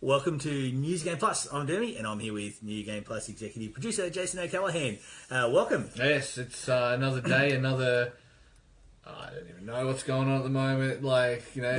Welcome to News Game Plus. I'm Dermie, and I'm here with New Game Plus executive producer Jason O'Callaghan. Welcome. Yes, it's another day, another... I don't even know what's going on at the moment. Like, you know,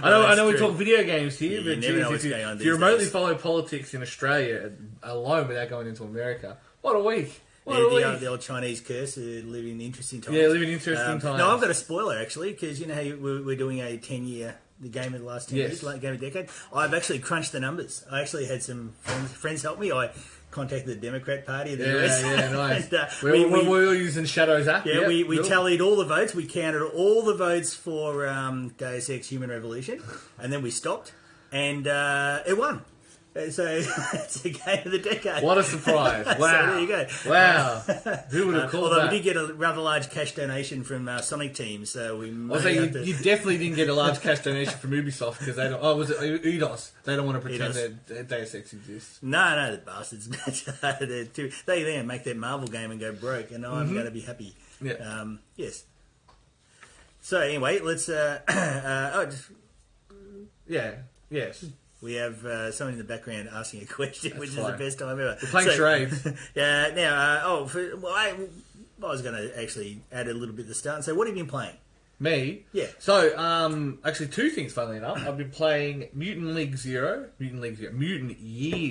I know we talk video games here, but if you remotely follow politics in Australia alone without going into America, what a week. The old Chinese curse, living in interesting times. Yeah, living in interesting times. No, I've got a spoiler, actually, because you know how we're doing a 10-year... the game of the last 10 years, like game of the decade. I've actually crunched the numbers. I actually had some friends help me. I contacted the Democrat Party of the US. Yeah, nice. And, we were using Shadow's app. Yeah, we tallied all the votes. We counted all the votes for Deus Ex Human Revolution, and then we stopped, and it won. So it's a game of the decade. What a surprise. Wow. So there you go. Wow. Who would have called although that? We did get a rather large cash donation from Sonic Team, so we you definitely didn't get a large cash donation from Ubisoft because they don't... Oh, was it Eidos? They don't want to pretend that Deus Ex exists. No, the bastards. they make their Marvel game and go broke, and I'm going to be happy. Yeah. Yes. So anyway, let's... Yes. We have someone in the background asking a question, which is the best time ever. We're playing charades. Yeah. Now, I was going to actually add a little bit at the start and say, what have you been playing? Me? Yeah. So, actually, two things. Funnily enough, I've been playing Mutant Year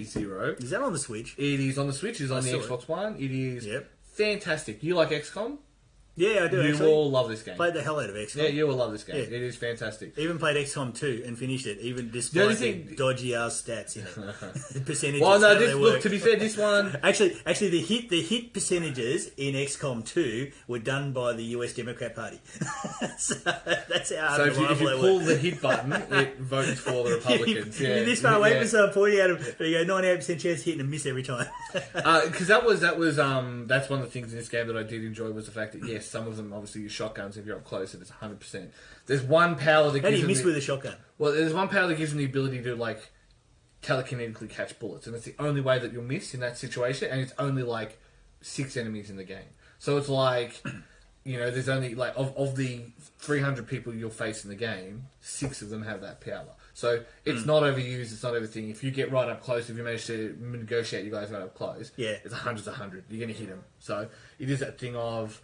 Zero. Is that on the Switch? It is on the Switch. It's on the Xbox One. It is fantastic. You like XCOM? Yeah, I do. You will love this game. Played the hell out of XCOM. Yeah, you will love this game. Yeah. It is fantastic. Even played XCOM 2 and finished it, even despite the dodgy ass stats in it. The percentages. Well, no, look. To be fair, this one actually, the hit percentages in XCOM 2 were done by the US Democrat Party. So that's how. So if you pull the hit button, it votes for the Republicans. You're this far away from someone pointing at him, but you go 98% chance of hitting and miss every time. Because that's one of the things in this game that I did enjoy was the fact that yes, some of them obviously use shotguns if you're up close and it's 100%. There's one power that gives... How do you miss with a shotgun? Well, there's one power that gives them the ability to, like, telekinetically catch bullets. And it's the only way that you'll miss in that situation. And it's only, like, 6 enemies in the game. So it's like, you know, there's only, like, of the 300 people you'll face in the game, 6 of them have that power. So it's not overused, it's not everything. If you get right up close, if you manage to negotiate you guys right up close, it's 100. You're going to hit them. So it is that thing of...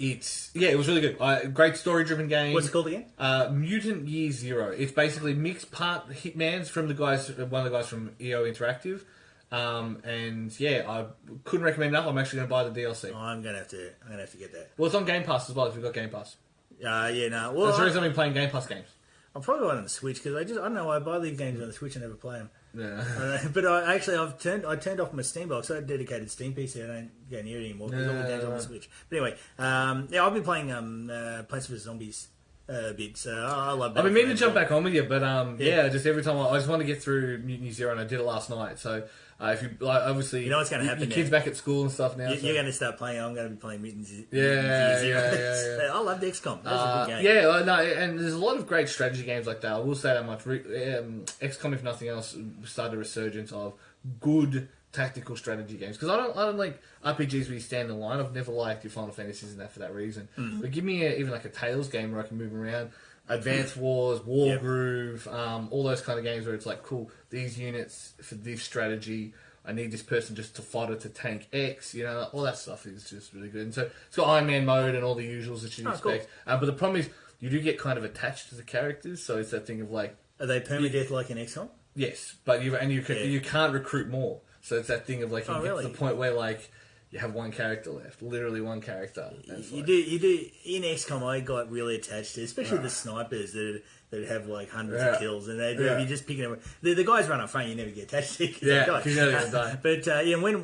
it was really good. Great story-driven game. What's it called again? Mutant Year Zero. It's basically mixed part Hitman's from one of the guys from EO Interactive. I couldn't recommend enough. I'm actually going to buy the DLC. Oh, I'm going to have to get that. Well, it's on Game Pass as well. If you've got Game Pass. Well, that's the reason I've been playing Game Pass games. I'm probably on the Switch because I don't know. I buy these games on the Switch and never play them. Yeah. But I turned off my Steam box. I had a dedicated Steam PC. I don't go near it anymore because all the games are on the Switch. But anyway, I've been playing Plants vs Zombies a bit, so I love that. I've been meaning to jump back on with you, but just every time I just want to get through Mutant Year Zero, and I did it last night. So if you obviously, you know what's going to happen. Your kids back at school and stuff now. You're going to start playing. I'm going to be playing Mutant Year Zero. Yeah. I love the XCOM. That's a good game. And there's a lot of great strategy games like that. I will say that much. XCOM, if nothing else, started a resurgence of good tactical strategy games because I don't like RPGs where you stand in line. I've never liked your Final Fantasies and that for that reason. But give me even like a Tales game where I can move around. Advance Wars, Wargroove, all those kind of games where it's like, cool, these units for this strategy, I need this person just to fight it to tank X, you know, all that stuff is just really good. And so it's got Iron Man mode and all the usuals that you'd expect. Cool. But the problem is you do get kind of attached to the characters, so it's that thing of like... Are they permadeath like in XCOM? Yes, but you can't recruit more. So it's that thing of like, you get to the point where like, you have one character left, literally one character. You do. In XCOM, I got really attached to, especially the snipers that have like hundreds of kills, and you're just picking them. The guys run up front, you never get attached to. Because you know they're gonna die. But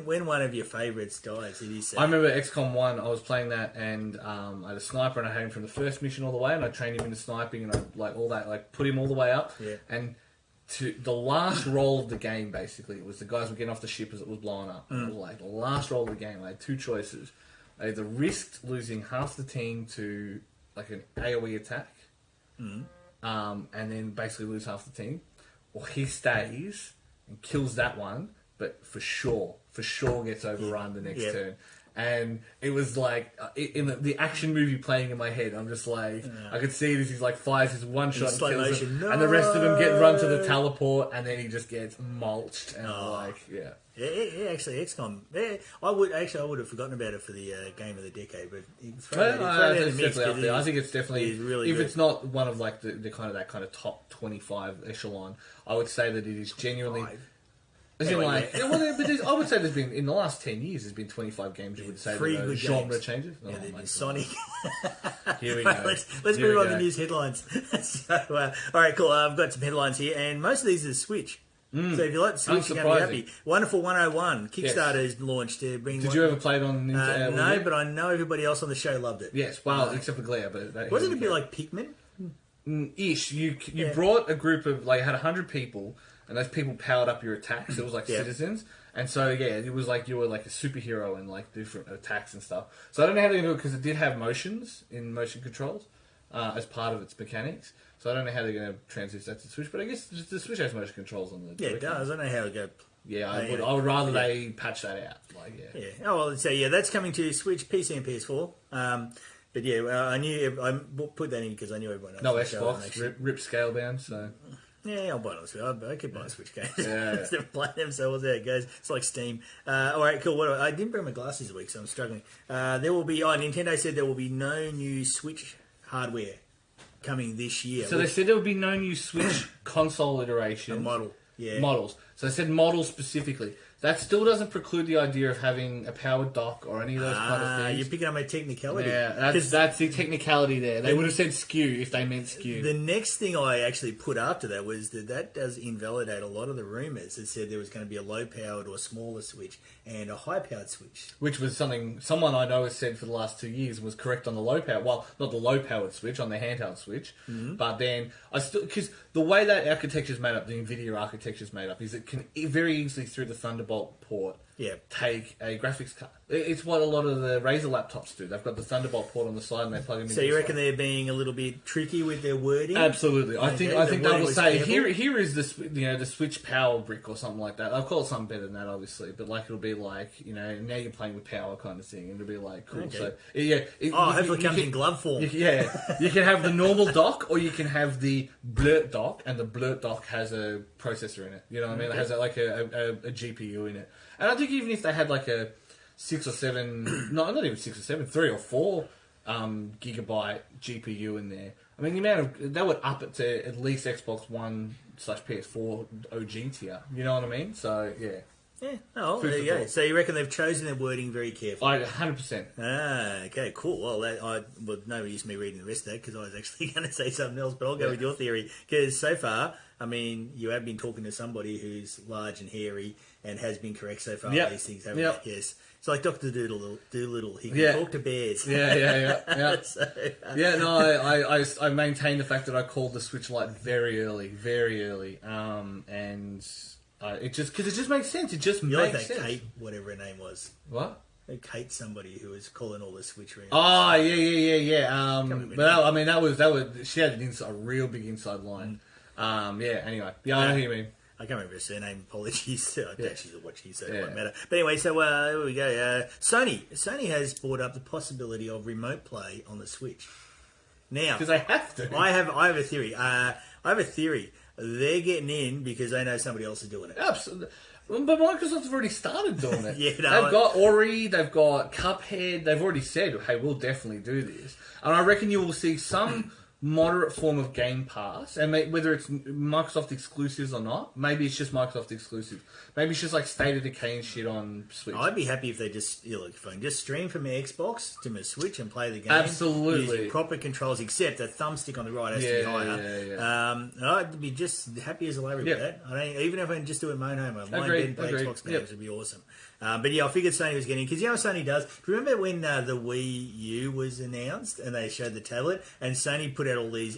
when one of your favourites dies, it is. I remember XCOM 1. I was playing that, and I had a sniper, and I had him from the first mission all the way, and I trained him into sniping, and I like all that, like put him all the way up, and. To the last roll of the game, basically, was the guys were getting off the ship as it was blowing up. It was like the last roll of the game. I had two choices. I either risked losing half the team to like an AoE attack, and then basically lose half the team, or he stays and kills that one, but for sure gets overrun the next turn. And it was like in the action movie playing in my head. I'm just like, I could see this. He's like fires his one shot and kills him, and the rest of them get run to the teleport, and then he just gets mulched. And I'm like, yeah. Yeah, actually, XCOM. Yeah, I would have forgotten about it for the game of the decade, but it's definitely up there. I think it's definitely really if good. It's not one of like the kind of top 25 echelon. I would say that it is genuinely. Like, yeah, but I would say there's been in the last 10 years there's been 25 games. You would say that genre changes. Yeah, Sonic. Here we go. Let's move on to news headlines. So, all right, cool. I've got some headlines here, and most of these are Switch. So if you like the Switch, you're going to be happy. Wonderful 101 Kickstarter is launched. Did you ever play it on? No, but I know everybody else on the show loved it. Yes, well, except for Glare. But wasn't it a bit like Pikmin? Ish. You brought a group of had 100 people. And those people powered up your attacks. It was like citizens. And so, it was like you were like a superhero and like different attacks and stuff. So I don't know how they're going to do it because it did have motions in motion controls as part of its mechanics. So I don't know how they're going to transition that to Switch. But I guess the Switch has motion controls on the it does. I don't know how it goes. Yeah, I would rather they patch that out. Oh, well, so that's coming to Switch, PC and PS4. But I put that in because I knew everyone else. No Xbox, rip Scalebound, so... Yeah, I'll buy it on Switch. I could buy Switch games. Yeah. I've never played them, so we'll see how it goes. It's like Steam. All right, cool. I didn't bring my glasses this week, so I'm struggling. There will be... Nintendo said there will be no new Switch hardware coming this year. So they said there will be no new Switch console iterations. Models. So they said models specifically. That still doesn't preclude the idea of having a powered dock or any of those kind of things. You're picking up my technicality. Yeah, that's the technicality there. They would have said SKU if they meant SKU. The next thing I actually put after that was that does invalidate a lot of the rumours that said there was going to be a low-powered or smaller Switch and a high-powered Switch. Which was something someone I know has said for the last 2 years and was correct on the low-powered... Well, not the low-powered Switch, on the handheld Switch. Mm-hmm. But then, because the way that architecture is made up, the NVIDIA architecture is made up, is it can very easily, through the Thunderbolt port, take a graphics card. It's what a lot of the Razer laptops do. They've got the Thunderbolt port on the side and they plug them in. So you reckon they're being a little bit tricky with their wording? Absolutely. I think they will say here is the Switch power brick or something like that. I'll call it something better than that, obviously. But it'll be like now you're playing with power kind of thing, and it'll be like cool. Okay. So hopefully it comes in glove form. You can have the normal dock or you can have the blurt dock, and the blurt dock has a processor in it. You know what I mean? It has a GPU in it. And I think even if they had like a 6 or 7, not even 6 or 7, 3 or 4 gigabyte GPU in there, I mean, the amount of that would up it to at least Xbox One / PS4 OG tier. You know what I mean? So yeah. Yeah. Oh, there you go. So you reckon they've chosen their wording very carefully? 100%. Okay, cool. Well, nobody used me reading the rest of that because I was actually going to say something else, but I'll go with your theory. Because so far, I mean, you have been talking to somebody who's large and hairy and has been correct so far on these things, haven't you? Yes. It's like Dr. Doolittle. He can talk to bears. Yeah. I maintain the fact that I called the Switch Lite very early. And... it just makes sense. It just makes sense. Kate, whatever her name was. What? Kate, somebody who was calling all the Switch rooms. Oh, yeah. That was. She had a real big inside line. Anyway, I know who you mean. I can't remember her surname. Apologies. I don't actually watch you, so it won't matter. But anyway, so here we go. Sony has brought up the possibility of remote play on the Switch. Now, because they have to. I have a theory. They're getting in because they know somebody else is doing it. Absolutely. But Microsoft's already started doing it. They've got Ori, they've got Cuphead, they've already said, hey, we'll definitely do this. And I reckon you will see some moderate form of Game Pass, and whether it's Microsoft exclusives or not, maybe it's just Microsoft exclusive. Maybe it's just like State of Decay and shit on Switch. I'd be happy if they if I can just stream from my Xbox to my Switch and play the game. Absolutely. Using proper controls, except the thumbstick on the right has to be higher. I'd be just happy as a larry with that. Even if I can just do it at my own home, my bed and play Xbox games would be awesome. But I figured Sony was getting, because what Sony does. Remember when the Wii U was announced and they showed the tablet and Sony put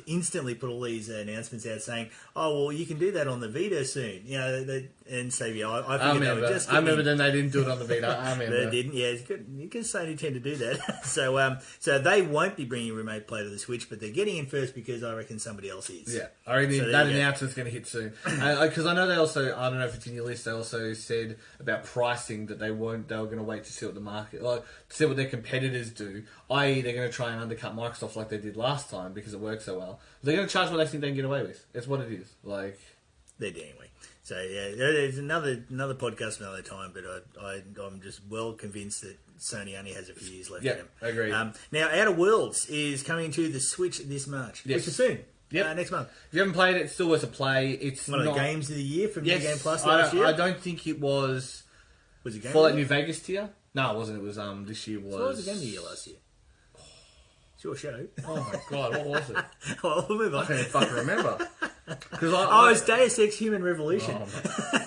instantly put all these announcements out saying, "Oh, well, you can do that on the Vita soon." You know, and so I remember then they didn't do it on the Vita. I remember they didn't. Yeah, it's good. You can Sony tend to do that. So they won't be bringing remote play to the Switch, but they're getting in first because I reckon somebody else is. Yeah, I reckon that announcement's going to hit soon. Because I know they also, I don't know if it's in your list, they also said about pricing that they were going to wait to see what the market, like to see what their competitors do. I.e., they're going to try and undercut Microsoft like they did last time because it worked so well. They're going to charge what they think they can get away with. It's what it is. Like they do anyway. So yeah, there's another podcast for another time. But I'm just well convinced that Sony only has a few years left. Yeah, I agree. Now, Outer Worlds is coming to the Switch this March, which is soon. Yeah, next month. If you haven't played it, it's still worth a play. It's one of the games of the year from New Game Plus last year. I don't think it was. Was it game Fallout New Vegas tier? No, it wasn't. It was this year was. So what was the game of the year last year? It's your show. Oh my god, what was it? Well, we'll move on. I can't even fucking remember. It's Deus Ex Human Revolution.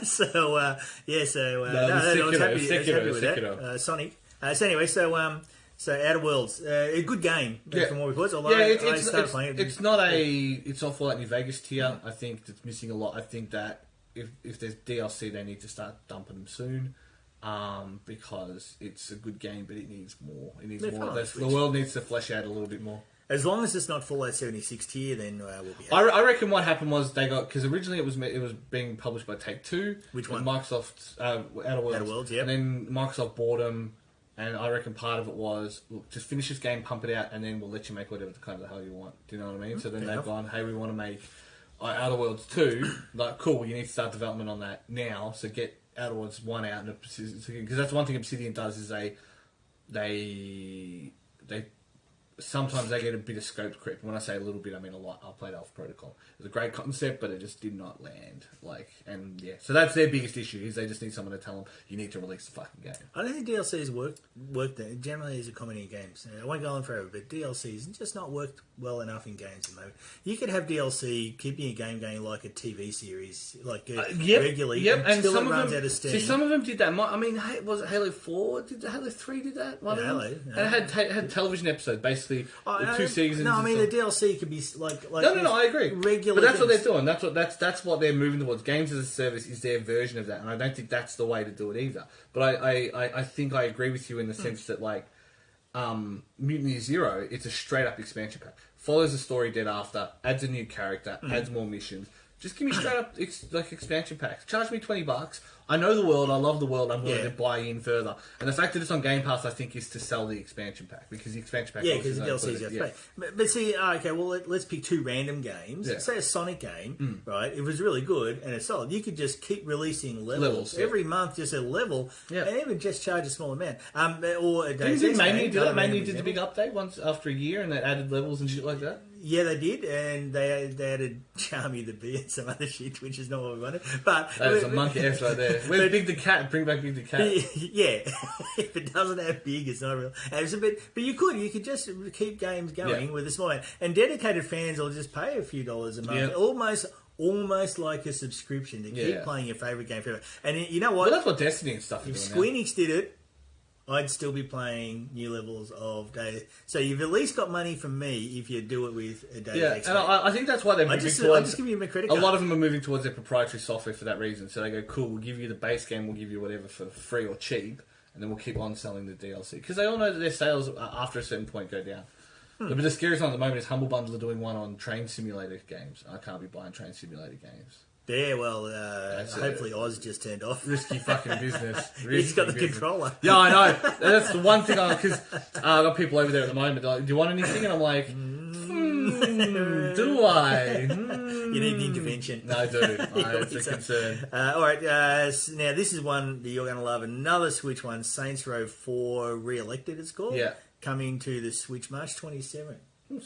So I'm happy with that. Sonic. So anyway, so Outer Worlds, a good game from what we've heard. Although I started playing it. It's not Fallout New Vegas tier. I think it's missing a lot. I think that if there's DLC, they need to start dumping them soon. Because it's a good game, but it needs more. It needs more. The world needs to flesh out a little bit more. As long as it's not Fallout 76 tier, then we'll be happy. I reckon what happened was they got, because originally it was being published by Take-Two. Which one? Microsoft Outer Worlds. Outer Worlds, yeah. And then Microsoft bought them, and I reckon part of it was, look, just finish this game, pump it out, and then we'll let you make whatever kind of the hell you want. Do you know what I mean? So then they've gone, hey, we want to make Outer Worlds 2. Like, cool, you need to start development on that now. So get Outer Worlds 1 out, because that's one thing Obsidian does is they sometimes they get a bit of scope creep. When I say a little bit, I mean a lot. I played Alpha Protocol. It was a great concept, but it just did not land. So that's their biggest issue, is they just need someone to tell them, you need to release the fucking game. I don't think DLCs work there. Generally, as a comedy in games. I won't go on forever, but DLCs just not worked well enough in games at the moment. You could have DLC keeping a game going like a TV series, regularly. Yep, and still some it of runs them, out of steam. See, some of them did that. I mean, was it Halo 4? Did Halo 3 did that? Halo. And it had television episodes, basically, with 2 seasons. No, I mean, the DLC could be like No, I agree. Regular but that's what they're doing. That's what they're moving towards. Games as a service is their version of that, and I don't think that's the way to do it either. But I think I agree with you in the sense that Mutiny Zero, it's a straight up expansion pack. Follows the story dead after, adds a new character, adds more missions. Just give me straight up expansion packs. Charge me $20. I know the world. I love the world. I'm willing to buy in further. And the fact that it's on Game Pass, I think, is to sell the expansion pack, because the expansion pack. Yeah, because the DLCs you have to pay. But see, okay, well, let's pick 2 random games. Yeah. Say a Sonic game, right? It was really good and it's solid. You could just keep releasing levels every month, just a level, and even just charge a small amount. Or a Deus Ex Mania do that? Mania did the big update once after a year, and they added levels and shit like that. Yeah, they did, and they added Charmy the Bee and some other shit, which is not what we wanted. But that's a monkey ass right there. Where's Big the Cat? Bring back Big the Cat. Yeah, if it doesn't have Big, it's not real. But you could just keep games going with a small amount, and dedicated fans will just pay a few dollars a month, almost like a subscription to keep playing your favourite game forever. And you know what? Well, that's what Destiny and stuff. If Square Enix did it, I'd still be playing new levels of Deus. So you've at least got money from me if you do it with a Deus Ex. And I think that's why they're moving towards... I just give you my credit card. A lot of them are moving towards their proprietary software for that reason. So they go, cool, we'll give you the base game, we'll give you whatever for free or cheap, and then we'll keep on selling the DLC. Because they all know that their sales, after a certain point, go down. But the scariest one at the moment is Humble Bundle are doing one on train simulator games. I can't be buying train simulator games. Yeah, well, hopefully Oz just turned off. Risky fucking business. He's got the controller. Yeah, I know. That's the one thing because I've got people over there at the moment like, do you want anything? And I'm like, do I? You need the intervention. No, I do. It's a concern. All right, now this is one that you're going to love. Another Switch one, Saints Row 4 Reelected, it's called. Yeah. Coming to the Switch March 27.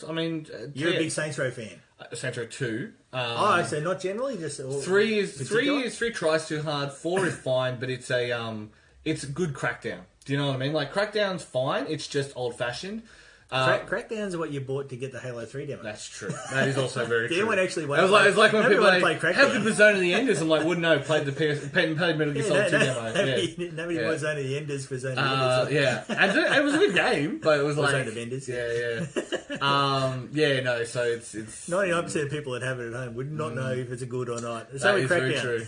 I mean... You're a big Saints Row fan. Saints Row 2. So not generally? Just 3 tries too hard. 4 is fine, but it's a good Crackdown. Do you know what I mean? Like, Crackdown's fine. It's just old-fashioned. Crackdowns are what you bought to get the Halo 3 demo. That's true. That is also very true. Anyone actually it was like when people like, how good was Zone of the Enders? I'm like, wouldn't know. Played Metal Gear Solid 2 demo. Nobody bought Zone of the Enders for Zone of the Enders. Yeah, and it was a good game, but it was like Zone of Enders. Yeah. So it's 99% of people that have it at home would not know if it's a good or not. That is very true.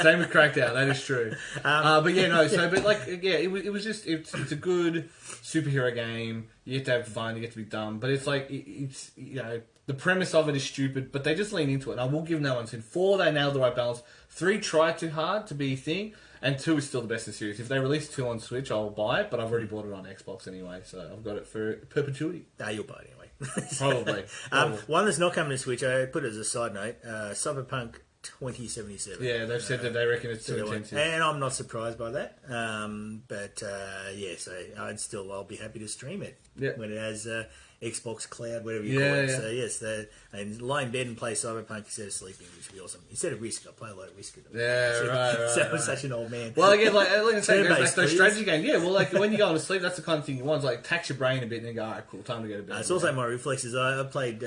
Same with Crackdown. That is true. It was just it's a good superhero game. You have to have fun. You get to be dumb, but it's like it's the premise of it is stupid, but they just lean into it. And I will give no one sin. 4, they nailed the right balance. 3, tried too hard to be a thing, and 2 is still the best in the series. If they release 2 on Switch, I'll buy it, but I've already bought it on Xbox anyway, so I've got it for perpetuity. You'll buy it anyway. Probably. One that's not coming to Switch, I put it as a side note, Cyberpunk 2077. Yeah, they've said that they reckon it's too intensive. And I'm not surprised by that. So I'll be happy to stream it when it has Xbox Cloud, whatever you call it. So yes, and lie in bed and play Cyberpunk instead of sleeping, which would be awesome. Instead of Risk, I play a lot of Risk. Right. I'm such an old man. Well, again, like I say, like those strategy games. Yeah, well, like when you go to sleep, that's the kind of thing you want. It's like tax your brain a bit and then go, alright, cool, time to go to bed. It's also my reflexes. I played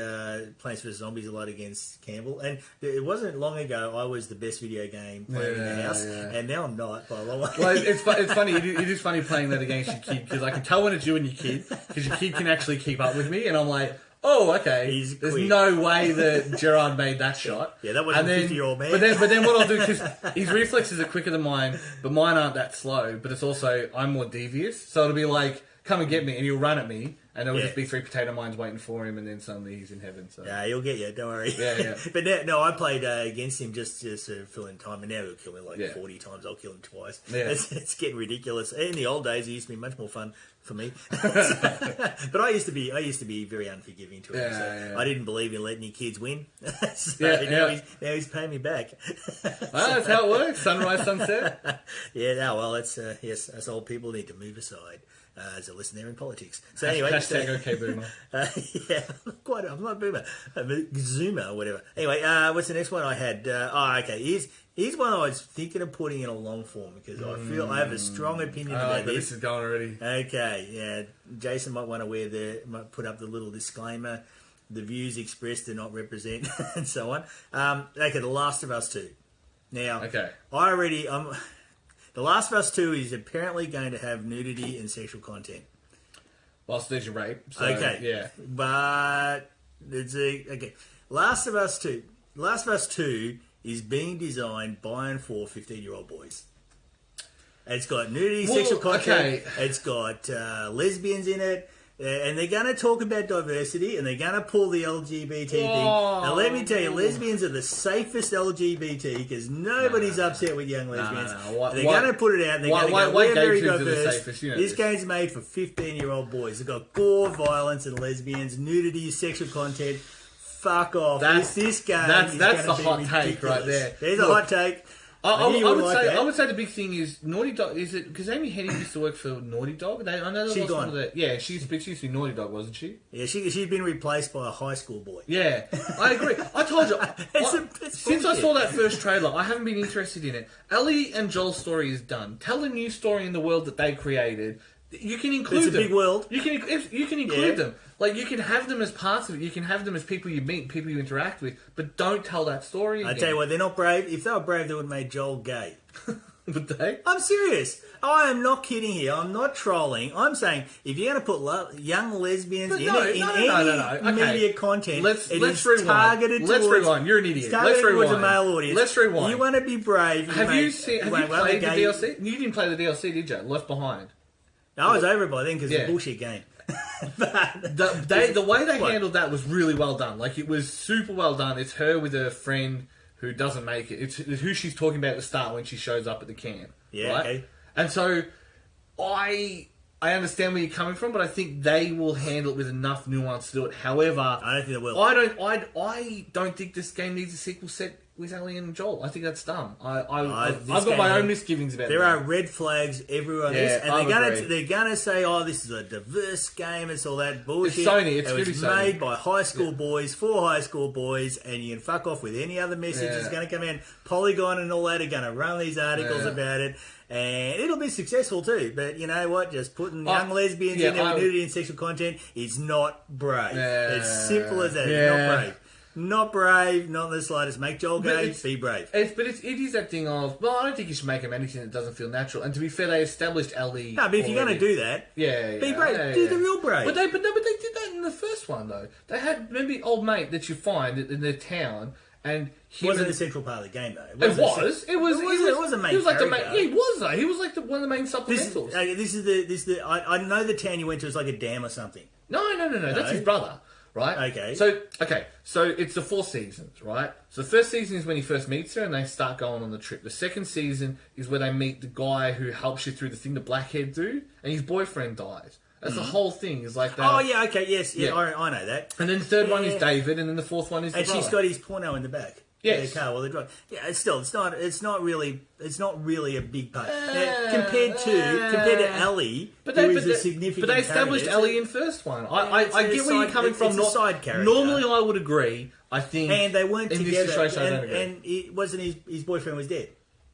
Plants vs Zombies a lot against Campbell, and it wasn't long ago I was the best video game player in the house, and now I'm not by a long way. Well, it's funny. It is funny playing that against your kid because I can tell when it's you and your kid because your kid can actually keep up with me, and I'm like, oh, okay. There's no way that Gerard made that shot. Yeah, that wasn't a 50-year-old man. But then what I'll do, because his reflexes are quicker than mine, but mine aren't that slow, but it's also, I'm more devious. So it'll be like, come and get me, and he'll run at me, and it'll just be 3 potato mines waiting for him, and then suddenly he's in heaven. So. Yeah, he'll get you, don't worry. Yeah. But now, I played against him just to fill in time, and now he'll kill me like 40 times. I'll kill him twice. Yeah. It's getting ridiculous. In the old days, it used to be much more fun for me. But I used to be very unforgiving to him. I didn't believe in letting your kids win. Now he's paying me back. That's how it works. Sunrise, sunset. It's us old people need to move aside. As a listener in politics. So anyway, hashtag okay boomer. I'm not boomer. I'm a zoomer or whatever. Anyway, what's the next one I had? Okay. Here's one I was thinking of putting in a long form because I feel I have a strong opinion about this. This is going already. Okay, yeah. Jason might want to put up the little disclaimer. The views expressed do not represent, and so on. The Last of Us 2. Now, The Last of Us 2 is apparently going to have nudity and sexual content. Well, there's your rape. So, okay. Yeah. But Last of Us 2. Last of Us 2 is being designed by and for 15-year-old boys. It's got nudity, sexual content. It's got lesbians in it. And they're going to talk about diversity, and they're going to pull the LGBT thing. Now, let me tell you, lesbians are the safest LGBT because nobody's upset with young lesbians. They're going to put it out, and they're going to go, we're very diverse. This game's made for 15-year-old boys. It's got gore, violence, and lesbians, nudity, sexual content. Fuck off. This game that's the hot ridiculous. Take right there. There's a hot take. I would say the big thing is Naughty Dog. Is it because Amy Hennig used to work for Naughty Dog? I know she's gone. She used to be Naughty Dog, wasn't she? Yeah, she's been replaced by a high school boy. Yeah, I agree. I told you. Since I saw that first trailer, I haven't been interested in it. Ellie and Joel's story is done. Tell a new story in the world that they created. You can include them. It's a big world. You can include them. Like, you can have them as parts of it. You can have them as people you meet, people you interact with, but don't tell that story again. I tell you what, they're not brave. If they were brave, they would have made Joel gay. Would they? I'm serious. I am not kidding here. I'm not trolling. I'm saying if you're going to put young lesbians in any media content, let's rewind. Targeted let's rewind. You're an idiot. Let's rewind. A male audience. Let's rewind. You want to be brave. Have you played the DLC? You didn't play the DLC, did you? Left Behind. I was over it by then because it's a bullshit game. The way they handled that was really well done. Like, it was super well done. It's her with her friend who doesn't make it. It's who she's talking about at the start when she shows up at the camp. Yeah, right? Okay. And so I understand where you're coming from, but I think they will handle it with enough nuance to do it. However, I don't think they will. I don't think this game needs a sequel set with Ellie and Joel. I think that's dumb. I've got my own misgivings about there are red flags everywhere on this, and they're gonna say, "Oh, this is a diverse game." It's all that bullshit. It's Sony. It was made by high school boys for high school boys, and you can fuck off with any other message that's going to come in. Polygon and all that are going to run these articles about it. And it'll be successful too, but you know what? Just putting young lesbians in there with nudity and sexual content is not brave. It's simple as that. It's not brave. Not brave, not in the slightest. Make Joel gay, be brave. It is that thing of, well, I don't think you should make him anything that doesn't feel natural. And to be fair, they established Ellie. No, but if you're going to do that, be brave. Do the real brave. But they did that in the first one, though. They had, remember the old mate that you find in their town, and he wasn't the central part of the game, though. It was a main. He was like the main. Yeah, he was though. He was like one of the main supplementals. I know the town you went to is like a dam or something. No. That's his brother. Right? Okay. So it's the 4 seasons, right? So the first season is when he first meets her and they start going on the trip. The second season is where they meet the guy who helps you through the thing the blackhead do, and his boyfriend dies. That's the whole thing. Is like that. Oh yeah, okay, yes, yeah. I know that. And then the third one is David, and then the fourth one is the brother. She's got his porno in the back. Yes. The car while they drive. Yeah, it's not really a big part compared to Ellie, who is a significant. But they established Ellie in first one. I get where you're coming from. It's a side character. Normally, I would agree. I think, and they weren't in together. This situation, I don't agree. And it wasn't his boyfriend was dead.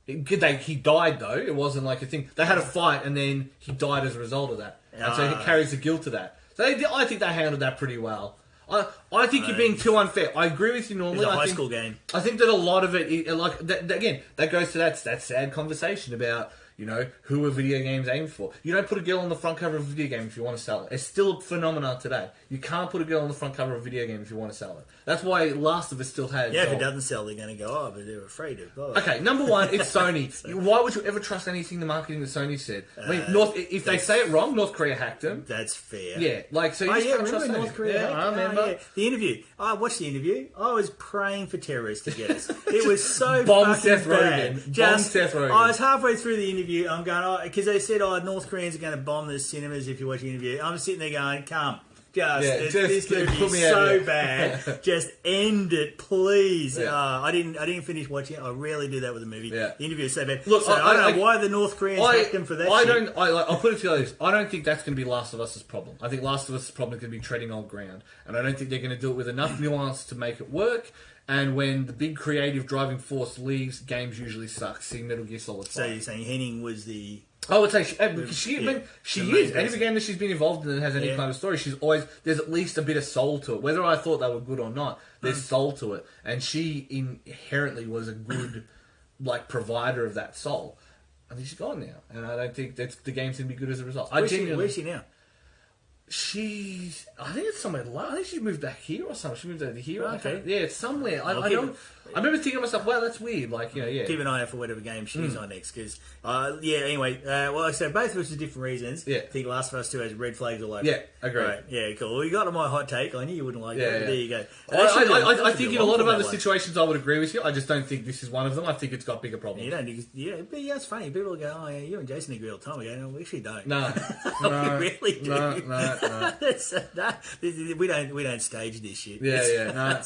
He died though. It wasn't like a thing. They had a fight, and then he died as a result of that. And so he carries the guilt of that. So I think they handled that pretty well. I think you're being too unfair. I agree with you normally. It's a high school game. I think that a lot of it, again, that goes to that sad conversation about, you know, who are video games aimed for. You don't put a girl on the front cover of a video game if you want to sell it. It's still a phenomenon today. You can't put a girl on the front cover of a video game if you want to sell it. That's why Last of Us still has. Yeah, if it doesn't sell, they're going to go, but they're afraid of. Oh. Okay, number one, it's Sony. Why would you ever trust anything the marketing that Sony said? I mean, if they say it wrong, North Korea hacked them. That's fair. Yeah, like so. You can't trust North Korea. I remember. Yeah. The interview. I watched the interview. I was praying for terrorists to get us. It was so Bomb fucking Seth bad. Rogen. Bomb Seth Rogen. I was halfway through the interview. I'm going, because they said, North Koreans are going to bomb the cinemas if you watch the interview. I'm sitting there going, come. This could be so bad. Just end it, please. Yeah. I didn't finish watching it. I rarely do that with a movie. Yeah. The interview is so bad. Look, so I don't know why the North Koreans hacked them for that. I'll put it to you like this. I don't think that's going to be Last of Us' problem. I think Last of Us' problem is going to be treading old ground, and I don't think they're going to do it with enough nuance to make it work. And when the big creative driving force leaves, games usually suck. See Metal Gear Solid 5. So you're saying Henning was the... I would say she is. Every game that she's been involved in that has any kind of story, she's always, there's at least a bit of soul to it. Whether I thought they were good or not, there's soul to it. And she inherently was a good, provider of that soul. I think she's gone now. And I don't think the game's going to be good as a result. Where's she now? I think it's somewhere. I think she moved back here or something. She moved over here. Okay. Yeah, it's somewhere. I remember thinking to myself, wow, that's weird. Keep an eye out for whatever game she's on next. Because, anyway, so both of us for different reasons. Yeah. I think Last of Us 2 has red flags all over. Yeah, agree. Right. Yeah, cool. Well, you got my hot take. I knew you wouldn't like that, but there you go. I think in a lot of other situations I would agree with you. I just don't think this is one of them. I think it's got bigger problems. You don't. But it's funny. People go, "Oh, yeah, you and Jason agree all the time." I go, "No, we actually don't." No, we really do. No. We don't stage this shit. Yeah. No.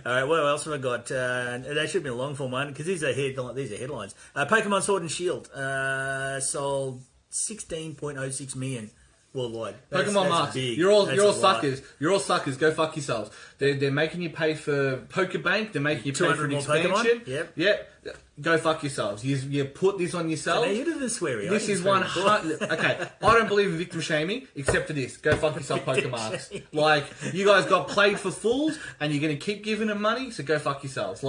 All right. What else have I got? That should be a long form one because these are headlines. Pokemon Sword and Shield sold 16.06 million worldwide. Pokemon Marks. You're all suckers. You're all suckers. Go fuck yourselves. They're making you pay for Pokebank. They're making you pay for an expansion. Pokemon? Yep. Go fuck yourselves. You put this on yourself. So now you did the sweary. This is 100. Okay, I don't believe in victim shaming, except for this. Go fuck yourself, Pokemarks. You guys got played for fools, and you're going to keep giving them money, so go fuck yourselves.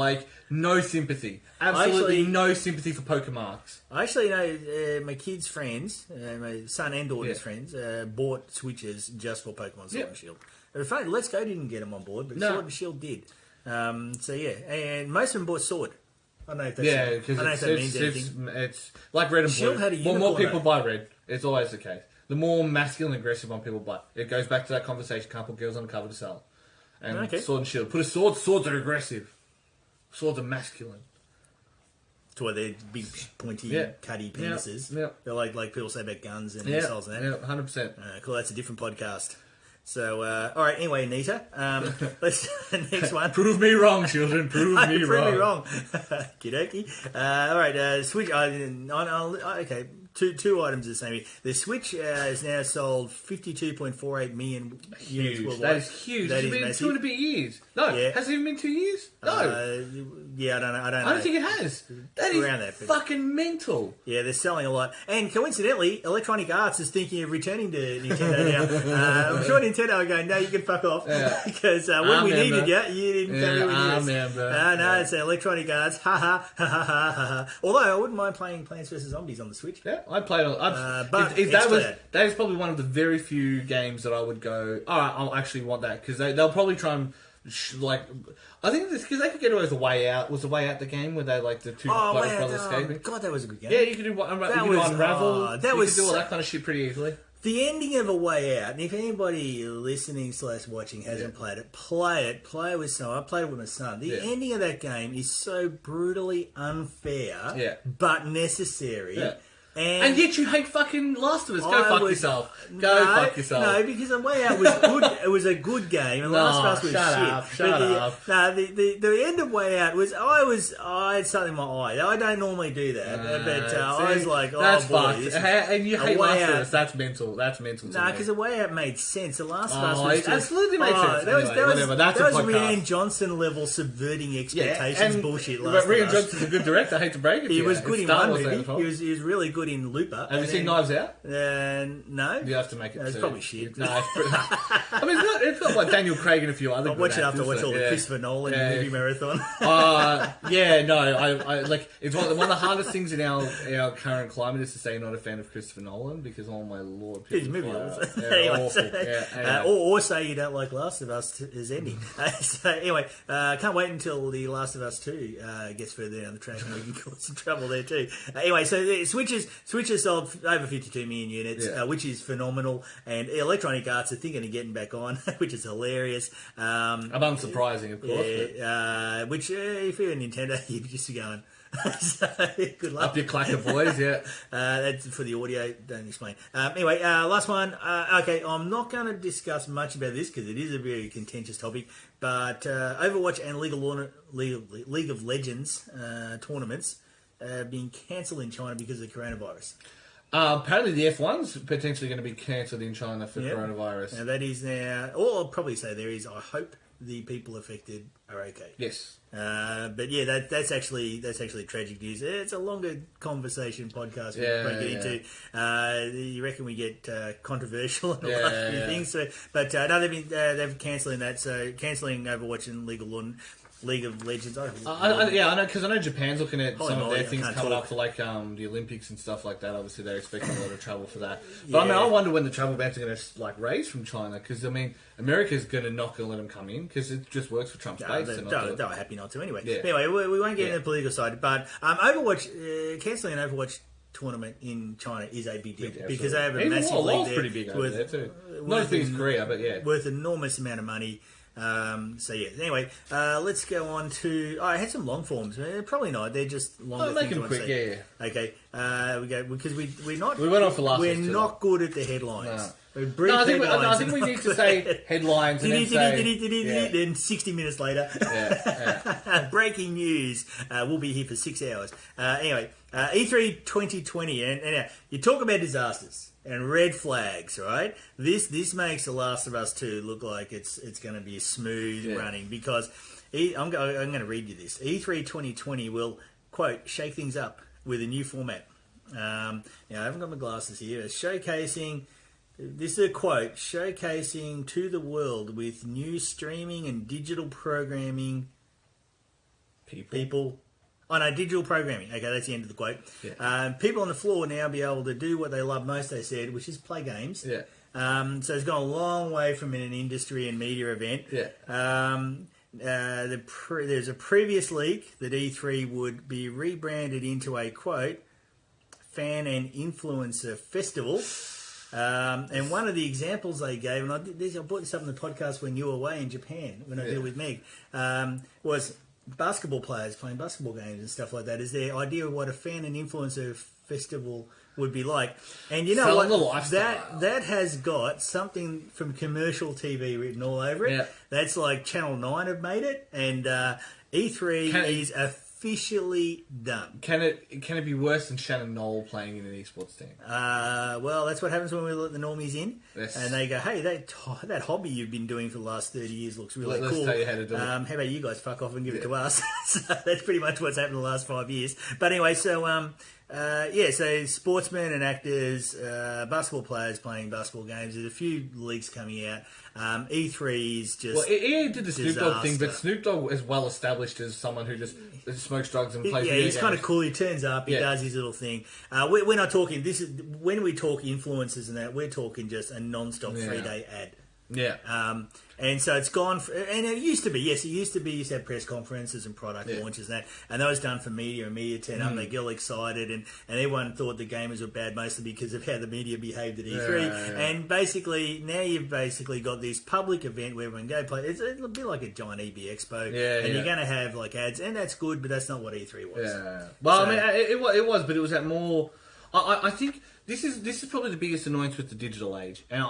No sympathy. Absolutely no sympathy for Pokemarks. I actually know my kids' friends, my son and daughter's friends, bought Switches just for Pokemon Sword and Shield. Funny, Let's Go didn't get them on board, but Sword and Shield did. And most of them bought Sword. I don't know if that's that means anything. It's like Red and Shield Blue. Had a unicorn, more people buy Red. It's always the case. The more masculine and aggressive one people buy. It goes back to that conversation, can't put girls on the cover to sell. And Sword and Shield. Put a sword, swords are aggressive. Swords are masculine. To where they're big, pointy, cutty penises. Yep. They're like people say about guns and missiles and that. Yeah, 100%. Cool, that's a different podcast. So, all right, anyway, Nita, let's next one. Prove me wrong, children. Prove me wrong. Kidoki. All right, Switch. Okay, two items the same. The Switch has now sold 52.48 million units worldwide. That is huge. It's been massive. 2.5 years. No, has it even been 2 years? No. Yeah, I don't know. I don't think it has. That is fucking mental. Yeah, they're selling a lot. And coincidentally, Electronic Arts is thinking of returning to Nintendo now. I'm sure Nintendo are going, no, you can fuck off. Yeah. Because when we needed you didn't come with us. No, it's Electronic Arts. Ha ha ha ha ha ha. Although I wouldn't mind playing Plants vs. Zombies on the Switch. Yeah, I played on. But that is probably one of the very few games that I would go, all right, I'll actually want that. Because they'll probably try and. I think this because they could get away with The Way Out. Was The Way Out the game where they the two brothers escaping? God, that was a good game. Yeah, you could do Unravel. You could do all that kind of shit pretty easily. The ending of A Way Out, and if anybody listening / watching hasn't played it, play it. Play it with someone. I played it with my son. The ending of that game is so brutally unfair, but necessary. Yeah. And yet you hate fucking Last of Us. Go fuck yourself. Fuck yourself. No, because The Way Out was good. It was a good game, and Last of Us was shit. Shut up. No, the end of Way Out was I had something in my eye. I don't normally do that, but I was like, that's boy, fucked. And you hate Last of Us. That's mental. That's mental. No, because The Way Out made sense. The Last of Us was just, absolutely made sense. That was Rian Johnson level subverting expectations bullshit. But Rian Johnson's a good director. I hate to break it to you. He was good in one movie. He was really good in Looper. Have you seen Knives Out? No. You have to make it. It's probably shit. No, I mean, it's got like Daniel Craig and a few other. I'll watch it after I watch all the Christopher Nolan movie marathon. I like it's one of the hardest things in our current climate is to say you're not a fan of Christopher Nolan because oh my lord, his movie or say you don't like Last of Us as ending. So anyway, can't wait until the Last of Us 2 gets further down the track and we can cause some trouble there too. Anyway, so the Switch has sold over 52 million units, which is phenomenal, and Electronic Arts are thinking of getting back on, which is hilarious. Unsurprising, of course. Which, if you're a Nintendo, you're just going, so, good luck. Up your clacker, boys, that's for the audio, don't explain. Anyway, last one. Okay, I'm not going to discuss much about this because it is a very contentious topic, but Overwatch and League of Legends tournaments being cancelled in China because of the coronavirus. Apparently the F1's potentially going to be cancelled in China for coronavirus. Now that is now, or I'll probably say there is, I hope the people affected are okay. Yes. But yeah, that's actually tragic news. It's a longer conversation podcast we won't get into. You reckon we get controversial and a lot of things. So, but no, they've cancelling that. So cancelling Overwatch and League of Legends. I know because I know Japan's looking at some of their things coming up for like the Olympics and stuff like that. Obviously, they're expecting a lot of travel for that. But I mean, I wonder when the travel bans are going to like raise from China because I mean, America's not going to let them come in because it just works for Trump's base. They were happy not to anyway. Yeah. Anyway, we won't get into the political side, but Overwatch cancelling an Overwatch tournament in China is a big deal because they have a massive league there. Pretty big over there too. Not as big as Korea, but worth an enormous amount of money. Anyway, let's go on to. I had some long forms. Probably not. They're just longer. Make them quick. Okay. We go because we're not. We went off the last. We're not good at the headlines. No. I think we need to say headlines and then 60 minutes later. Breaking news. We'll be here for 6 hours. Anyway, E3 2020, and you talk about disasters. And red flags, right? This makes The Last of Us 2 look like it's going to be a smooth running because I'm going to read you this. E3 2020 will, quote, shake things up with a new format. Now, I haven't got my glasses here. It's showcasing, this is a quote, showcasing to the world with new streaming and digital programming people. Oh no, digital programming. Okay, that's the end of the quote. Yeah. People on the floor now be able to do what they love most, they said, which is play games. Yeah. So it's gone a long way from an industry and media event. Yeah. There's a previous leak that E3 would be rebranded into a, quote, fan and influencer festival. And one of the examples they gave, and I brought this up in the podcast when you were away in Japan, when I did with Meg, was basketball players playing basketball games and stuff like that. Is their idea of what a fan and influencer festival would be like. And you know what? That has got something from commercial TV written all over it. Yeah. That's like Channel 9 have made it, and E3 is officially done. Can it be worse than Shannon Knoll playing in an esports team? Well, that's what happens when we let the normies in, yes. and they go, "Hey, that hobby you've been doing for the last 30 years looks really cool. Let's tell you how to do it. How about you guys fuck off and give it to us?" So that's pretty much what's happened the last 5 years. But anyway, so so sportsmen and actors, basketball players playing basketball games. There's a few leaks coming out. E3 is just... Well, EA did the Snoop Dogg thing, but Snoop Dogg is well established as someone who just smokes drugs and plays video games. Yeah, he's kind of cool. He turns up, he does his little thing. We're not talking... When we talk influencers and that, we're talking just a non-stop 3-day ad. Yeah. And so it's gone, and it used to be, you used to have press conferences and product launches and that, and that was done for media, and media turn up, and they get all excited, and everyone thought the gamers were bad mostly because of how the media behaved at E3, and basically, now you've basically got this public event where everyone go play, it'll be like a giant EB Expo, and you're going to have like ads, and that's good, but that's not what E3 was. Yeah. Well, so, I mean, it was, but it was at more, I think this is probably the biggest annoyance with the digital age, and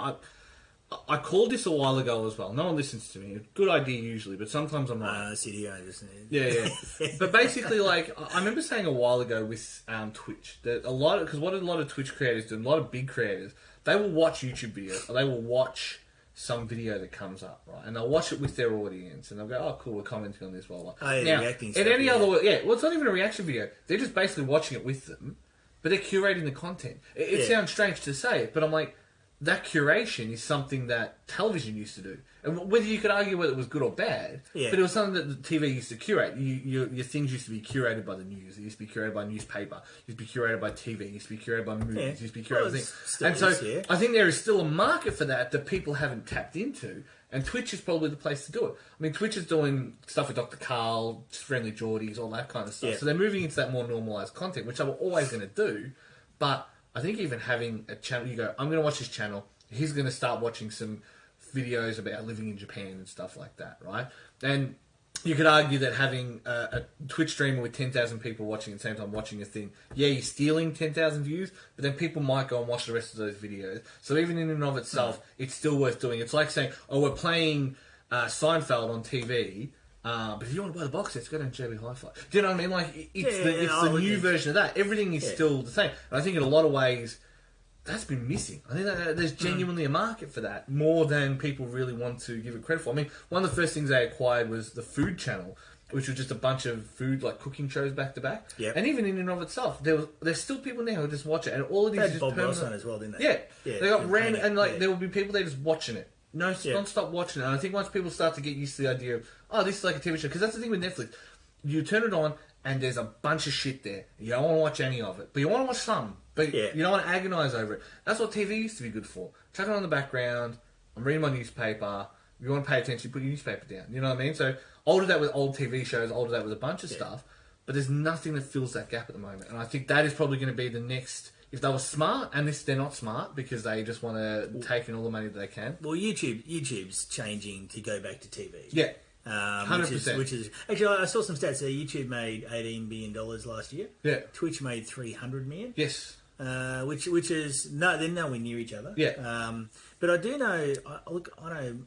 I called this a while ago as well. No one listens to me. Good idea usually, but sometimes I'm right. Sit here and just... Yeah. But basically, like, I remember saying a while ago with Twitch that because what a lot of Twitch creators do, a lot of big creators, they will watch YouTube videos, or they will watch some video that comes up, right? And they'll watch it with their audience, and they'll go, "Oh, cool, we're commenting on this." Now, reacting stuff, in any other way, well, it's not even a reaction video. They're just basically watching it with them, but they're curating the content. It sounds strange to say it, but I'm like, that curation is something that television used to do. And whether you could argue whether it was good or bad, but it was something that the TV used to curate. Your things used to be curated by the news. It used to be curated by newspaper. It used to be curated by TV. It used to be curated by movies. It used to be curated by things. And so I think there is still a market for that people haven't tapped into. And Twitch is probably the place to do it. I mean, Twitch is doing stuff with Dr. Carl, Friendly Geordies, all that kind of stuff. So they're moving into that more normalised content, which they were always going to do. But I think even having a channel, you go, I'm going to watch this channel. He's going to start watching some videos about living in Japan and stuff like that, right? And you could argue that having a Twitch streamer with 10,000 people watching at the same time watching a thing, you're stealing 10,000 views, but then people might go and watch the rest of those videos. So even in and of itself, it's still worth doing. It's like saying, oh, we're playing Seinfeld on TV, but if you want to buy the box sets, go down to JB Hi-Fi. Do you know what I mean? Like, it's the new version of that. Everything is still the same. And I think in a lot of ways, that's been missing. I think that there's genuinely a market for that, more than people really want to give it credit for. I mean, one of the first things they acquired was the Food Channel, which was just a bunch of food, like cooking shows back to back. And even in and of itself, there's still people now who just watch it, and all of these just Bob Ross on as well, didn't they? Yeah. They got random, and like there will be people there just watching it. Non-stop watching it. And I think once people start to get used to the idea of, oh, this is like a TV show, because that's the thing with Netflix. You turn it on, and there's a bunch of shit there. You don't want to watch any of it, but you want to watch some. But you don't want to agonise over it. That's what TV used to be good for. Chuck it on the background. I'm reading my newspaper. If you want to pay attention, you put your newspaper down. You know what I mean? So I'll do that with old TV shows. I'll do that with a bunch of stuff. But there's nothing that fills that gap at the moment. And I think that is probably going to be the next... If they were smart, and they're not smart because they just want to take in all the money that they can. Well, YouTube's changing to go back to TV. Yeah. 100%. Which is actually, I saw some stats there. YouTube made $18 billion last year. Yeah. Twitch made $300 million. Yes. Which is they're nowhere near each other. Yeah. But I do know. I know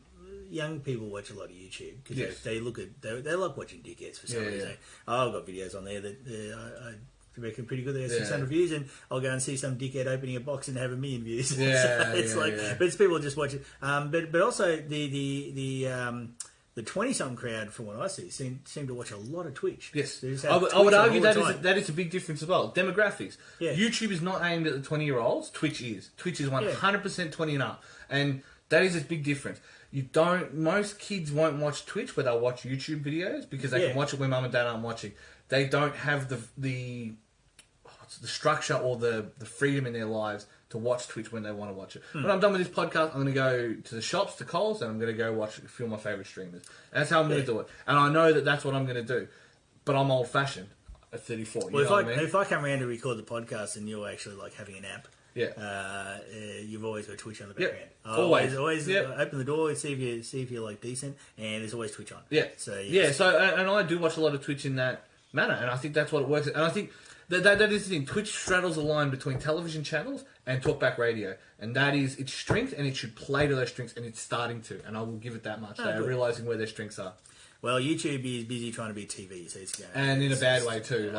young people watch a lot of YouTube because they like watching dickheads for some reason. I've got videos on there that I reckon pretty good. They have 600 views, and I'll go and see some dickhead opening a box and have 1 million views. So it's but it's people just watching. But also the 20-something crowd, from what I see, seem to watch a lot of Twitch. Yes. I would argue that is a big difference as well. Demographics. Yeah. YouTube is not aimed at the 20-year-olds. Twitch is. Twitch is 100% 20 and up. And that is a big difference. Most kids won't watch Twitch, but they'll watch YouTube videos because they can watch it when mum and dad aren't watching. They don't have the structure or the freedom in their lives to watch Twitch when they want to watch it. When I'm done with this podcast, I'm going to go to the shops, to Coles, and I'm going to go watch a few of my favourite streamers. And that's how I'm going to do it. And I know that that's what I'm going to do. But I'm old-fashioned at 34. Well, if I come around to record the podcast and you're actually like having a nap, you've always got Twitch on the background. Always open the door, see if you're like decent, and there's always Twitch on. Yeah. So and I do watch a lot of Twitch in that manner, and I think that's what it works. And I think That is the thing. Twitch straddles the line between television channels and talkback radio, and that is its strength, and it should play to those strengths, and it's starting to. And I will give it that much. They are realizing where their strengths are. Well, YouTube is busy trying to be TV, so it's going. And in a bad way too.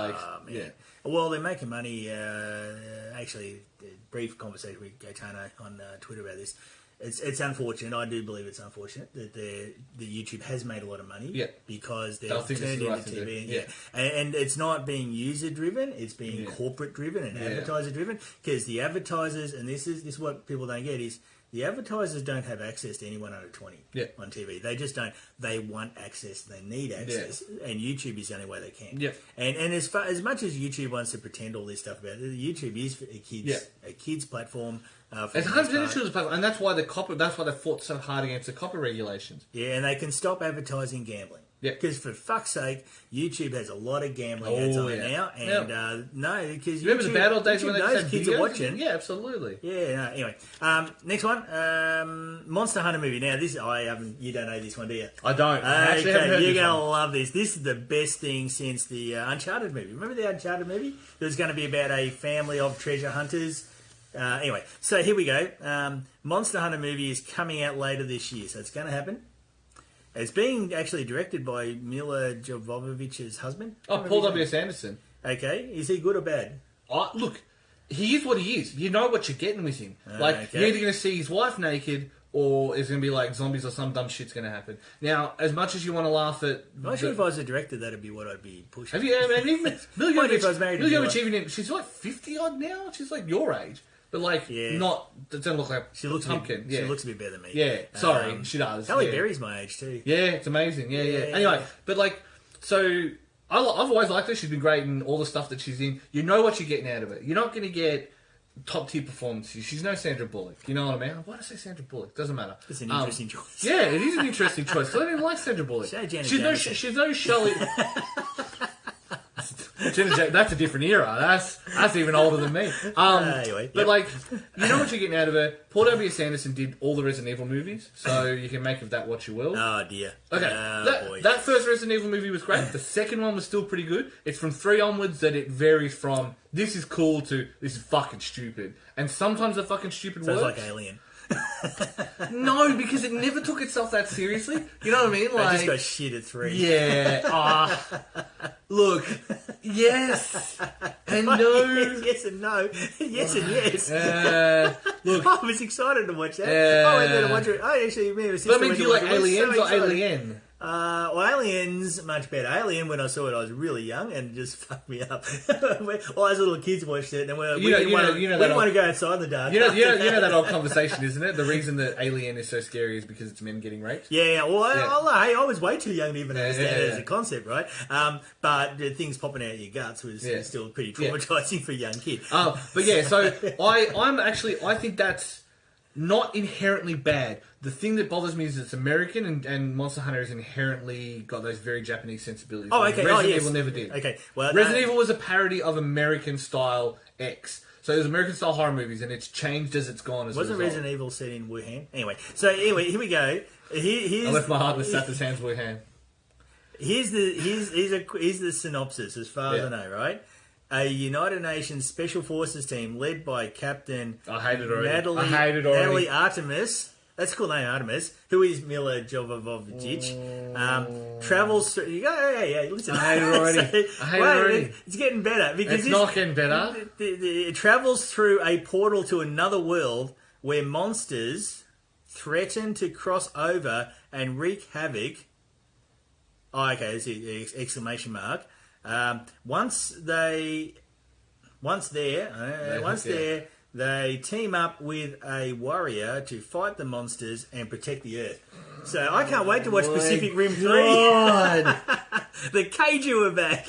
Yeah. Well, they're making money. Actually, a brief conversation with Gaetano on Twitter about this. It's unfortunate. I do believe it's unfortunate that the YouTube has made a lot of money because they've turned into TV. And it's not being user driven; it's being corporate driven and advertiser driven. Because the advertisers, and this is what people don't get, is the advertisers don't have access to anyone under 20 on TV. They just don't. They want access. They need access, and YouTube is the only way they can. And as much as YouTube wants to pretend all this stuff about it, YouTube is a kids platform. It's 100% true, and that's why they fought so hard against the copy regulations. Yeah, and they can stop advertising gambling. Yeah, because for fuck's sake, YouTube has a lot of gambling ads on it now, and no, because remember the bad old days when those kids are watching. Yeah, absolutely. Yeah. No, anyway, next one, Monster Hunter movie. Now this you don't know this one, do you? I don't. I actually haven't heard You're gonna love this. This is the best thing since the Uncharted movie. Remember the Uncharted movie? It was going to be about a family of treasure hunters. Anyway, so here we go. Monster Hunter movie is coming out later this year, so it's going to happen. It's being actually directed by Mila Jovovich's husband. Oh, Paul W.S. Anderson. Okay, is he good or bad? Look, he is what he is. You know what you're getting with him. You're either going to see his wife naked, or it's going to be like zombies or some dumb shit's going to happen. Now, as much as you want to laugh at... I'm not sure if I was a director, that'd be what I'd be pushing. Have you even... Mila Jovovich, even... she's like 50-odd now. She's like your age. But doesn't look like she looks pumpkin. She looks a bit better than me. Yeah, sorry, she does. Halle Berry's my age too. Yeah, it's amazing. Yeah. Anyway, but I've always liked her. She's been great in all the stuff that she's in. You know what you're getting out of it. You're not going to get top tier performances. She's no Sandra Bullock. You know what I mean? Why did I say Sandra Bullock? Doesn't matter. It's an interesting choice. Yeah, it is an interesting choice. Because I didn't like Sandra Bullock. She's no Shelley. That's a different era. That's even older than me. Anyway, but you know what you're getting out of it. Paul W.S. Anderson did all the Resident Evil movies, so you can make of that what you will. Oh dear. Okay, that first Resident Evil movie was great. The second one was still pretty good. It's from 3 onwards that it varies from this is cool to this is fucking stupid, and sometimes the fucking stupid works. Sounds like Alien. No, because it never took itself that seriously. You know what I mean? Like, I just got shit at 3. Yeah. Look. Yes. And no. Yes and no. Yes and yes. Look. I was excited to watch that. I went there to watch it. Actually, me and my sister. But I mean, do you like Aliens or Alien? Well, Aliens, much better. Alien, when I saw it, I was really young and it just fucked me up. All those little kids watched it, and we didn't want to go outside in the dark. You know that old conversation, isn't it? The reason that Alien is so scary is because it's men getting raped. Yeah. Well, I was way too young to even understand it as a concept, right? But the things popping out of your guts was still pretty traumatizing for a young kid. But yeah, so I think that's not inherently bad. The thing that bothers me is it's American, and Monster Hunter has inherently got those very Japanese sensibilities. Oh, okay. Resident Evil never did. Okay. Well, Resident Evil was a parody of American style X. So there's American style horror movies, and it's changed as it's gone. Wasn't Resident Evil set in Wuhan? Anyway, here we go. I left my heart with Seth Hands Wuhan. Here's the synopsis, as far as I know. Right. A United Nations Special Forces team led by Captain Natalie Artemis. That's a cool name, Artemis. Who is Mila Jovovich? Travels through. Listen. I hate it already. I hate it already. It's getting better because it's not getting better. It travels through a portal to another world where monsters threaten to cross over and wreak havoc. Oh, okay. That's the exclamation mark. Once there, they team up with a warrior to fight the monsters and protect the Earth. So I can't wait to watch Pacific Rim 3. The Kaiju are back.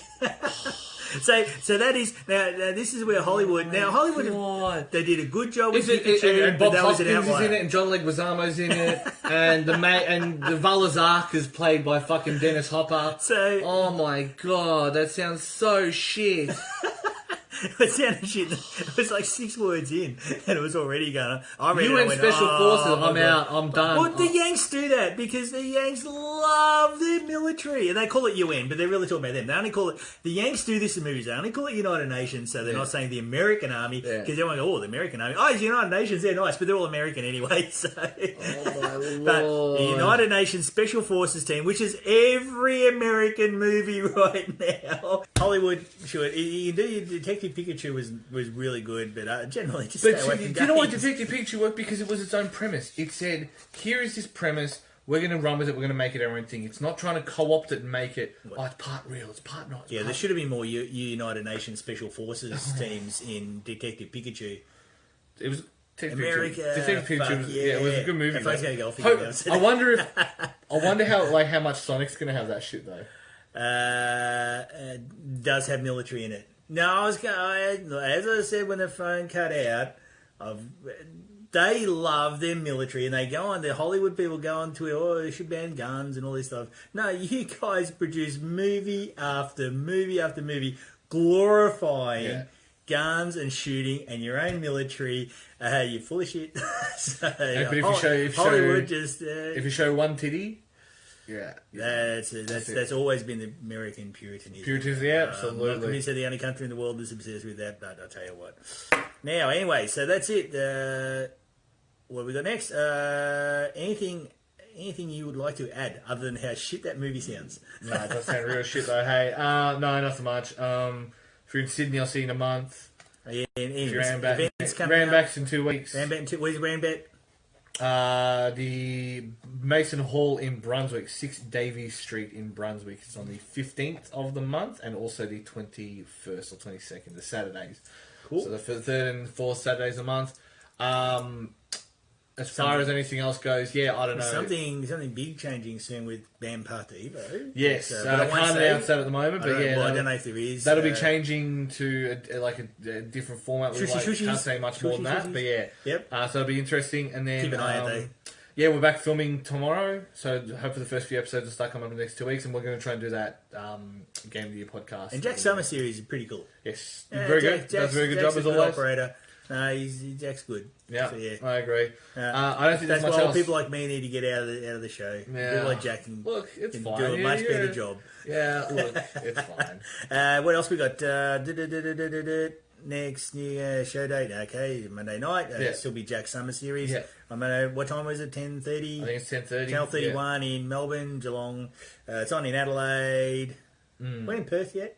So that is now this is where Hollywood they did a good job with Pikachu, and Bob that was an Hoskins outlier. is in it, and John Leguizamo's in it, and the Valazark is played by fucking Dennis Hopper. So oh my god, that sounds so shit. It sounded shit. It was like 6 words in, and it was already going. I read UN Special Forces. I'm out. I'm done. Well, the Yanks do that because the Yanks love their military, and they call it UN, but they're really talking about them. They only call it. The Yanks do this in movies. They only call it United Nations, so they're not saying the American Army because everyone go, oh, the American Army. Oh, it's United Nations. They're nice, but they're all American anyway. So, but the United Nations Special Forces team, which is every American movie right now. Hollywood should. You can do Detective Pikachu was really good, but generally just stay away from do you know why Detective Pikachu worked? Because it was its own premise. It said, here is this premise, we're going to run with it, we're going to make it our own thing. It's not trying to co-opt it and make it, it's part real, it's part not. There should have been more United Nations Special Forces teams in Detective Pikachu. It was... America, Detective Pikachu, it was a good movie. I wonder how much Sonic's going to have that shit though. Does have military in it. No, as I said when the phone cut out, they love their military and they go on. The Hollywood people go on to they should ban guns and all this stuff. No, you guys produce movie after movie after movie glorifying guns and shooting and your own military. You're full of shit. So, but if you show one titty. Yeah, that's always been the American Puritanism. Puritanism, absolutely. I'm not convinced they're the only country in the world that's obsessed with that, but I'll tell you what. Now, anyway, so that's it. What have we got next? Anything you would like to add other than how shit that movie sounds? No, it does sound real shit though. Hey, no, not so much. If you're in Sydney, I'll see you in a month. Yeah, if you're Randback's in 2 weeks. Where's Randback? The Mason Hall in Brunswick, 6 Davies Street in Brunswick. It's on the 15th of the month and also the 21st or 22nd, the Saturdays. Cool. So the 3rd and 4th Saturdays a month. As far as anything else goes, I don't know. Something big changing soon with Band Party Evo. Yes, I can't announce that at the moment, but I don't know if there is. That'll be changing to a different format. We can't say much more than that, but Yep. So it'll be interesting. And then keep an eye out though. Yeah, we're back filming tomorrow, so hopefully the first few episodes will start coming up in the next 2 weeks, and we're going to try and do that Game of the Year podcast. And Jack's summer series is pretty cool. Yes, very good. Does a very good job as always. Operator. No, Jack's good. Yeah, so, I agree. I don't think that's much why else. People like me need to get out of the show. Yeah. People like Jack can, look, it's fine. do a much better job. Yeah, look, it's fine. What else we got? Next new show date. Okay, Monday night. Still be Jack's summer series. Yeah. What time was it? 10:30. I think it's 10:30. Channel 31 in Melbourne, Geelong. It's on in Adelaide. We're in Perth yet.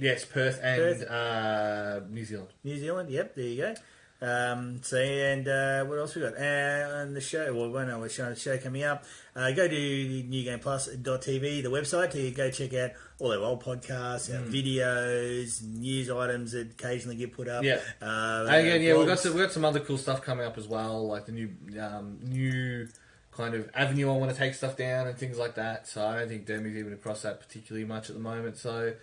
Yes, Perth and New Zealand. New Zealand, yep, there you go. What else we got? On the show, we're showing the show coming up. Go to newgameplus.tv, the website, to go check out all our old podcasts, our videos, news items that occasionally get put up. Yeah. We've got some other cool stuff coming up as well, like the new kind of avenue I want to take stuff down and things like that. So I don't think Dermie's even across that particularly much at the moment. So.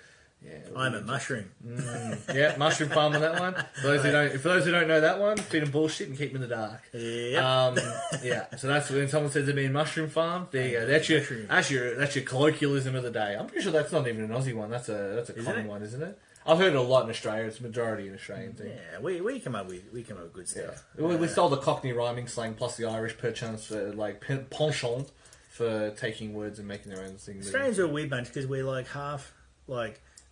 Yeah, I'm a mushroom. Mushroom farm on that one. For those who don't know that one, feed them bullshit and keep them in the dark. Yep. So that's when someone says they're in mushroom farm. There you go. That's your colloquialism of the day. I'm pretty sure that's not even an Aussie one. That's a common one, isn't it? I've heard it a lot in Australia. It's a majority an Australian thing. Yeah, we come up with good stuff. Yeah. We stole the Cockney rhyming slang plus the Irish perchance for penchant for taking words and making their own things. Australians are a weird bunch because we're like half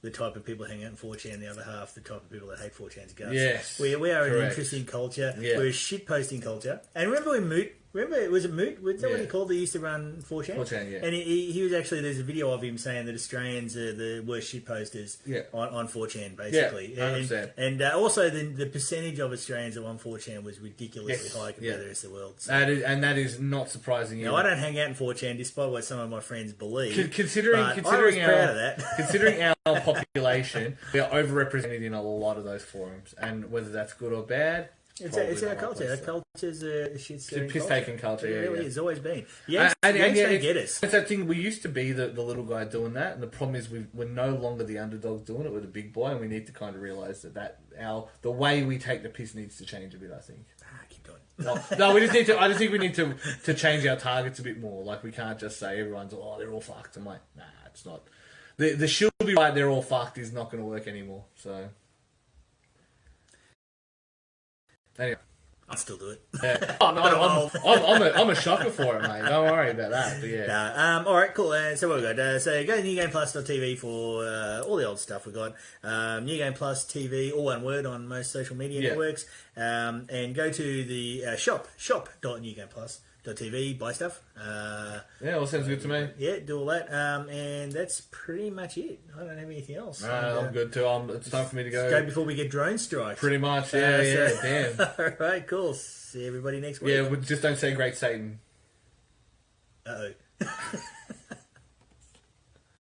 the type of people hang out in 4chan, the other half the type of people that hate 4chan's guts. Yes. We are an interesting culture. Yeah. We're a shit-posting culture. And remember when Moot, was it Moot? Was that what he called? They used to run 4chan? 4chan, yeah. And he was actually, there's a video of him saying that Australians are the worst shit-posters on 4chan, basically. Yeah, 100%. And also the percentage of Australians that won 4chan was ridiculously high compared to the rest of the world. So. That is not surprising. Now, I don't hang out in 4chan, despite what some of my friends believe. Considering I was proud of that. Considering our population, we are overrepresented in a lot of those forums, and whether that's good or bad, it's our culture. Our culture's a shit-stirring culture. Piss-taking culture, It really is, always been. Yanks don't get us. It's that thing, we used to be the little guy doing that, and the problem is we're no longer the underdog doing it, we're the big boy, and we need to kind of realise that the way we take the piss needs to change a bit, I think. Keep going. No, we just need to. I just think we need to change our targets a bit more. Like, we can't just say everyone's they're all fucked. I'm like, nah, it's not. The she'll be right. They're all fucked is not going to work anymore. So Anyway. I'll still do it. Yeah. Oh, no, I'm a shocker for it, mate. Don't worry about that. But yeah. All right, cool. So what we got? So go to newgameplus.tv for all the old stuff we got. New Game Plus TV, all one word on most social media networks. And go to the shop.newgameplus.tv, buy stuff. All sounds good to me. Yeah, do all that. And that's pretty much it. I don't have anything else. I'm good too. It's time for me to go. Go before we get drone strikes. Pretty much, damn. All right, cool. See everybody next week. Yeah, just don't say Great Satan. Uh-oh.